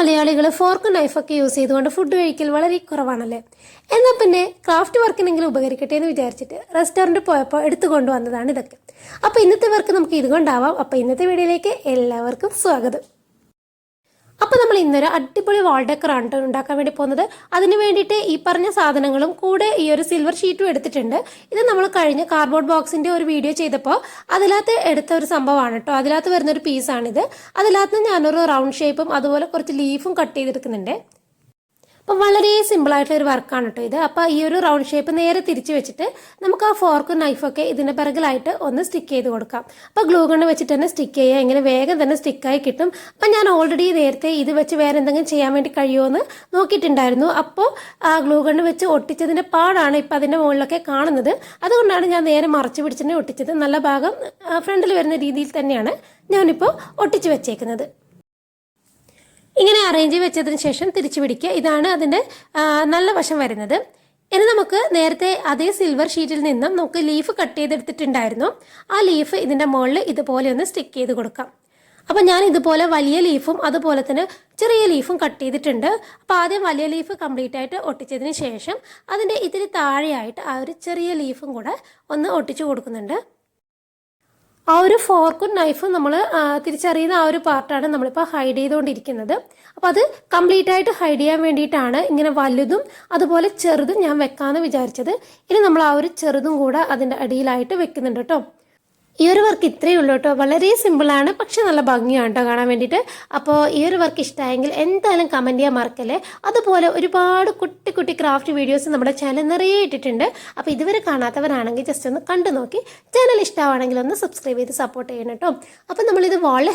മലയാളികൾ ഫോർക്കും നൈഫൊക്കെ യൂസ് ചെയ്തുകൊണ്ട് ഫുഡ് കഴിക്കൽ വളരെ കുറവാണല്ലേ. എന്നാൽ പിന്നെ ക്രാഫ്റ്റ് വർക്കിനെങ്കിലും ഉപകരിക്കട്ടെ എന്ന് വിചാരിച്ചിട്ട് റെസ്റ്റോറൻറ്റ് പോയപ്പോൾ എടുത്തുകൊണ്ട് വന്നതാണ് ഇതൊക്കെ. അപ്പോൾ ഇന്നത്തെ വർക്ക് നമുക്ക് ഇതുകൊണ്ടാവാം. അപ്പോൾ ഇന്നത്തെ വീഡിയോയിലേക്ക് എല്ലാവർക്കും സ്വാഗതം. അപ്പോൾ നമ്മൾ ഇന്നൊരു അടിപൊളി വാൾ ഡെക്കറാണ് ഉണ്ടാക്കാൻ വേണ്ടി പോകുന്നത്. അതിന് വേണ്ടിയിട്ട് ഈ പറഞ്ഞ സാധനങ്ങളും കൂടെ ഈ ഒരു സിൽവർ ഷീറ്റും എടുത്തിട്ടുണ്ട്. ഇത് നമ്മൾ കഴിഞ്ഞ കാർഡ്ബോർഡ് ബോക്സിൻ്റെ ഒരു വീഡിയോ ചെയ്തപ്പോൾ അതിനകത്ത് എടുത്ത ഒരു സംഭവമാണ് കേട്ടോ. അതിനകത്ത് വരുന്നൊരു പീസാണിത്. അതിനകത്ത് ഞാനൊരു റൗണ്ട് ഷേപ്പും അതുപോലെ കുറച്ച് ലീഫും കട്ട് ചെയ്തെടുക്കുന്നുണ്ട്. അപ്പോൾ വളരെ സിമ്പിളായിട്ടുള്ള ഒരു വർക്കാണ് കേട്ടോ ഇത്. അപ്പോൾ ഈ ഒരു റൗണ്ട് ഷേപ്പ് നേരെ തിരിച്ച് വെച്ചിട്ട് നമുക്ക് ആ ഫോർക്കും നൈഫൊക്കെ ഇതിൻ്റെ പിറകിലായിട്ട് ഒന്ന് സ്റ്റിക്ക് ചെയ്ത് കൊടുക്കാം. അപ്പോൾ ഗ്ലൂ ഗണ്ണ് വെച്ചിട്ട് തന്നെ സ്റ്റിക്ക് ചെയ്യുക, ഇങ്ങനെ വേഗം തന്നെ സ്റ്റിക്കായി കിട്ടും. അപ്പം ഞാൻ ഓൾറെഡി നേരത്തെ ഇത് വെച്ച് വേറെ എന്തെങ്കിലും ചെയ്യാൻ വേണ്ടി കഴിയുമോ എന്ന് നോക്കിയിട്ടുണ്ടായിരുന്നു. അപ്പോൾ ആ ഗ്ലൂ ഗണ്ണ് വെച്ച് ഒട്ടിച്ചതിൻ്റെ പാടാണ് ഇപ്പം അതിൻ്റെ മുകളിലൊക്കെ കാണുന്നത്. അതുകൊണ്ടാണ് ഞാൻ നേരെ മറച്ച് പിടിച്ചിട്ട് ഒട്ടിച്ചത്. നല്ല ഭാഗം ഫ്രണ്ടിൽ വരുന്ന രീതിയിൽ തന്നെയാണ് ഞാനിപ്പോൾ ഒട്ടിച്ച് വെച്ചേക്കുന്നത്. ഇങ്ങനെ അറേഞ്ച് വെച്ചതിന് ശേഷം തിരിച്ചു പിടിക്കുക. ഇതാണ് അതിൻ്റെ നല്ല വശം വരുന്നത്. ഇനി നമുക്ക് നേരത്തെ അതേ സിൽവർ ഷീറ്റിൽ നിന്നും നമുക്ക് ലീഫ് കട്ട് ചെയ്തെടുത്തിട്ടുണ്ടായിരുന്നു. ആ ലീഫ് ഇതിൻ്റെ മുകളിൽ ഇതുപോലെ ഒന്ന് സ്റ്റിക്ക് ചെയ്ത് കൊടുക്കാം. അപ്പം ഞാൻ ഇതുപോലെ വലിയ ലീഫും അതുപോലെ തന്നെ ചെറിയ ലീഫും കട്ട് ചെയ്തിട്ടുണ്ട്. അപ്പോൾ ആദ്യം വലിയ ലീഫ് കംപ്ലീറ്റ് ആയിട്ട് ഒട്ടിച്ചതിന് ശേഷം അതിൻ്റെ ഇതിന് താഴെയായിട്ട് ആ ഒരു ചെറിയ ലീഫും കൂടെ ഒന്ന് ഒട്ടിച്ചു കൊടുക്കുന്നുണ്ട്. ആ ഒരു ഫോർക്കും നൈഫും നമ്മൾ തിരിച്ചറിയുന്ന ആ ഒരു പാർട്ടാണ് നമ്മളിപ്പോൾ ഹൈഡ് ചെയ്തുകൊണ്ടിരിക്കുന്നത്. അപ്പോൾ അത് കംപ്ലീറ്റ് ആയിട്ട് ഹൈഡ് ചെയ്യാൻ വേണ്ടിയിട്ടാണ് ഇങ്ങനെ വലുതും അതുപോലെ ചെറുതും ഞാൻ വെക്കാമെന്ന് വിചാരിച്ചത്. ഇനി നമ്മൾ ആ ഒരു ചെറുതും കൂടെ അതിൻ്റെ അടിയിലായിട്ട് വെക്കുന്നുണ്ട് കേട്ടോ. ഈ ഒരു വർക്ക് ഇത്രയേ ഉള്ളൂ കേട്ടോ. വളരെ സിമ്പിളാണ്, പക്ഷെ നല്ല ഭംഗിയാണ് കേട്ടോ കാണാൻ വേണ്ടിയിട്ട്. അപ്പോൾ ഈ ഒരു വർക്ക് ഇഷ്ടമായെങ്കിൽ എന്തായാലും കമൻറ്റ് ചെയ്യാൻ മറക്കല്ലേ. അതുപോലെ ഒരുപാട് കുട്ടി കുട്ടി ക്രാഫ്റ്റ് വീഡിയോസ് നമ്മുടെ ചാനൽ നിറയെ ഇട്ടിട്ടുണ്ട്. അപ്പോൾ ഇതുവരെ കാണാത്തവരാണെങ്കിൽ ജസ്റ്റ് ഒന്ന് കണ്ടു നോക്കി ചാനൽ ഇഷ്ടമാണെങ്കിൽ ഒന്ന് സബ്സ്ക്രൈബ് ചെയ്ത് സപ്പോർട്ട് ചെയ്യണം കേട്ടോ. അപ്പോൾ നമ്മളിത് വാളിൽ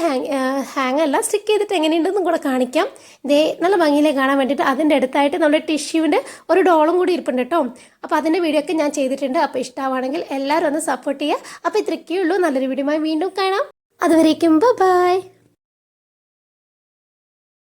ഹാങ് അല്ല സ്റ്റിക്ക് ചെയ്തിട്ട് എങ്ങനെയുണ്ടെന്നും കൂടെ കാണിക്കാം. ഇതേ നല്ല ഭംഗിയിലേക്ക് കാണാൻ വേണ്ടിയിട്ട് അതിൻ്റെ അടുത്തായിട്ട് നമ്മുടെ ടിഷ്യൂവിൻ്റെ ഒരു ഡോളും കൂടി ഇരിപ്പുണ്ട് കേട്ടോ. അപ്പോൾ അതിൻ്റെ വീഡിയോ ഒക്കെ ഞാൻ ചെയ്തിട്ടുണ്ട്. അപ്പോൾ ഇഷ്ടമാണെങ്കിൽ എല്ലാവരും ഒന്ന് സപ്പോർട്ട് ചെയ്യുക. അപ്പോൾ ഇത്രയ്ക്കേ ഉള്ളൂ. നല്ലൊരു വീഡിയോയുമായി വീണ്ടും കാണാം. അതുവരേക്കും ബൈ.